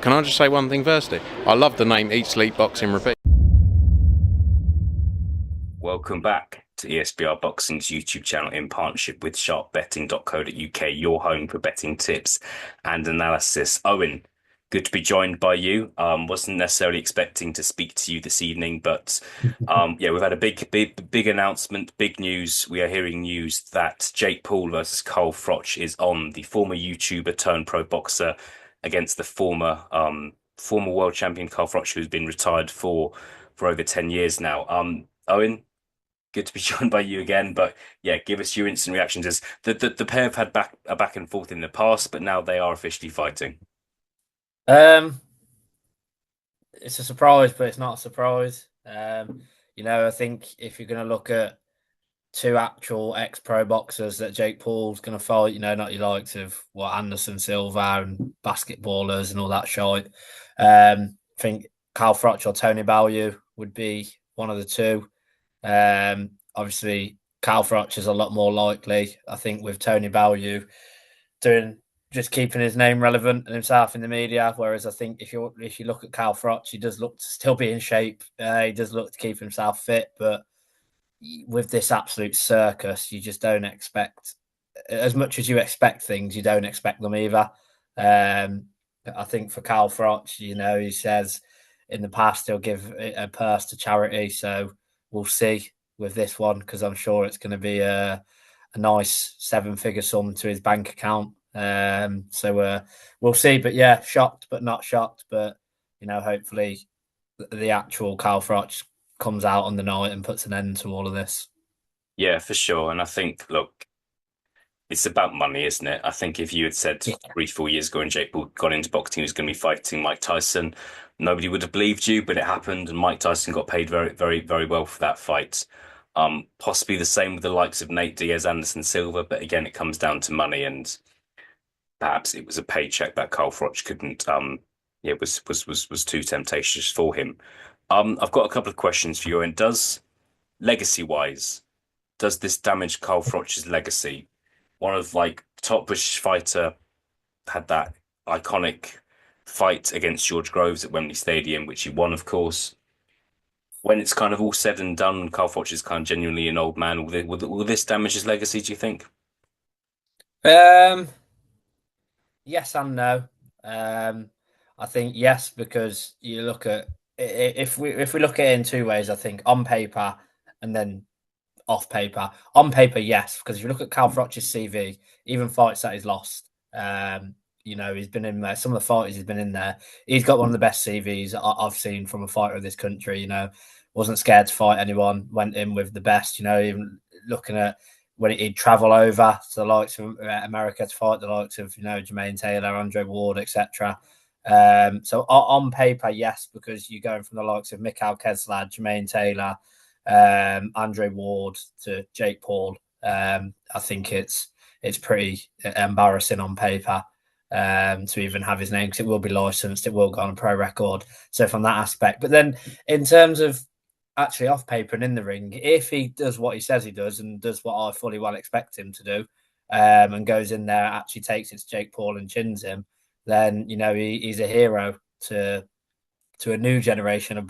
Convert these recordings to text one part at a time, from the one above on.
Can I just say one thing firstly? I love the name Eat, Sleep, Boxing, Repeat. Welcome back to ESBR Boxing's YouTube channel in partnership with sharpbetting.co.uk, your home for betting tips and analysis. Owen, good to be joined by you. Wasn't necessarily expecting to speak to you this evening, but yeah, we've had a big announcement, big news. We are hearing news that Jake Paul versus Carl Froch is on, the former YouTuber turned pro boxer against the former world champion Carl Froch, who's been retired for over 10 years now. Owen, good to be joined by you again. But yeah, give us your instant reactions. As the pair have had a back and forth in the past, but now they are officially fighting. Um, it's a surprise, but it's not a surprise. I think if you're going to look at two actual ex-pro boxers that Jake Paul's going to fight, not your likes of Anderson Silva and basketballers and all that shite. I think Carl Froch or Tony Bellew would be one of the two. Obviously, Carl Froch is a lot more likely. I think with Tony Bellew just keeping his name relevant and himself in the media. Whereas I think if you look at Carl Froch, he does look to still be in shape. He does look to keep himself fit, but with this absolute circus, you just don't expect as much as you expect things. You don't expect them either. I think for Carl Froch, he says in the past he'll give a purse to charity. So we'll see with this one, because I'm sure it's going to be a nice 7-figure sum to his bank account. So we'll see. But yeah, shocked but not shocked. But hopefully the actual Carl Froch comes out on the night and puts an end to all of this. Yeah, for sure. And I think, look, it's about money, isn't it? I think if you had said 3, 4 years ago when Jake Paul got into boxing, he was going to be fighting Mike Tyson, nobody would have believed you, but it happened, and Mike Tyson got paid very, very, very well for that fight. Possibly the same with the likes of Nate Diaz, Anderson Silva, but again, it comes down to money, and perhaps it was a paycheck that Carl Froch couldn't. Yeah, was too temptatious for him. I've got a couple of questions for you. And legacy wise, does this damage Carl Froch's legacy? One of top British fighter, had that iconic fight against George Groves at Wembley Stadium, which he won, of course. When it's kind of all said and done, Carl Froch is kind of genuinely an old man. Will this damage his legacy, do you think? Yes and no. I think yes, because you look at if we look at it in two ways. I think on paper and then off paper. On paper, yes, because if you look at Carl Froch's CV, even fights that he's lost, he's been in there. Some of the fighters he's been in there. He's got one of the best CVs I've seen from a fighter of this country. Wasn't scared to fight anyone. Went in with the best. Even looking at when he'd travel over to the likes of America to fight the likes of Jermaine Taylor, Andre Ward, etc. So on paper, yes, because you're going from the likes of Mikhail Keslad, Jermaine Taylor, Andre Ward to Jake Paul. I think it's pretty embarrassing on paper to even have his name, because it will be licensed, it will go on a pro record. So from that aspect, but then in terms of actually off paper and in the ring, if he does what he says he does and does what I fully well expect him to do, and goes in there, actually takes it to Jake Paul and chins him, then he's a hero to a new generation of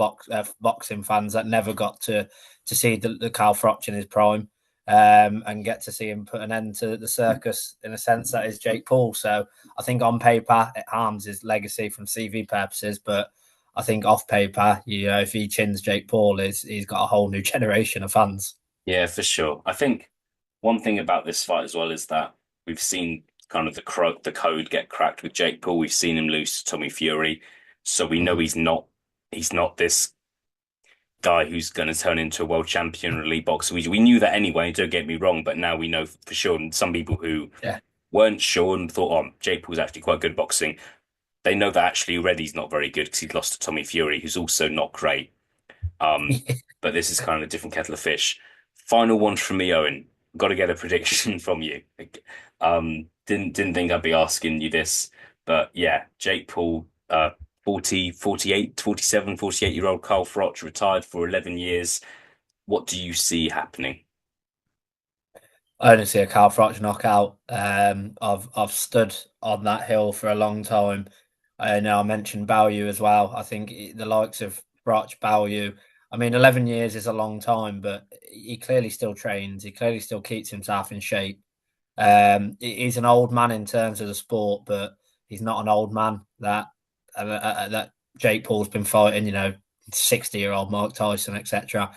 boxing fans that never got to see the Carl Froch in his prime, and get to see him put an end to the circus in a sense that is Jake Paul. So I think on paper it harms his legacy from CV purposes, but I think off paper, if he chins Jake Paul, he's got a whole new generation of fans. Yeah, for sure. I think one thing about this fight as well is that we've seen kind of the code get cracked with Jake Paul. We've seen him lose to Tommy Fury, so we know he's not this guy who's going to turn into a world champion or elite boxer. We knew that anyway. Don't get me wrong, but now we know for sure. And some people who weren't sure and thought, "Oh, Jake Paul's actually quite good at boxing," they know that actually already he's not very good because he's lost to Tommy Fury, who's also not great. But this is kind of a different kettle of fish. Final one from me, Owen. Got to get a prediction from you. Didn't think I'd be asking you this, but yeah, Jake Paul, 40, 48, 47, 48-year-old Carl Froch, retired for 11 years. What do you see happening? I only see a Carl Froch knockout. I've stood on that hill for a long time. I know I mentioned Balyu as well. I think the likes of Froch, Balyu. I mean, 11 years is a long time, but he clearly still trains. He clearly still keeps himself in shape. He's an old man in terms of the sport, but he's not an old man that Jake Paul's been fighting. 60-year-old Mike Tyson, etc.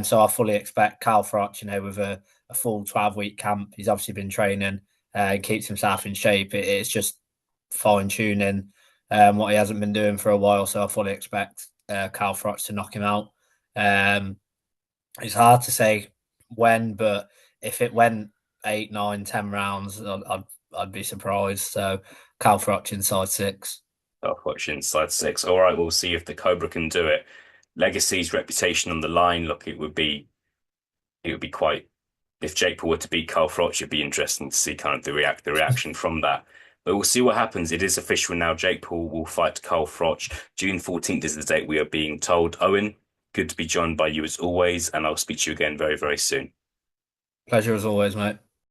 So I fully expect Cal Froch, with a full 12-week camp. He's obviously been training, keeps himself in shape. It's just fine tuning what he hasn't been doing for a while. So I fully expect Cal Froch to knock him out. It's hard to say when, but if it went 8, 9, 10 rounds, I'd be surprised. So Cal Froch inside 6. I'll watch inside 6. All right, we'll see if the Cobra can do it. Legacy's reputation on the line. Look, it would be quite. If Jake Paul were to beat Carl Froch, it'd be interesting to see kind of the reaction from that. But we'll see what happens. It is official now. Jake Paul will fight Carl Froch. June 14th is the date we are being told. Owen, good to be joined by you as always, and I'll speak to you again very, very soon. Pleasure as always, mate.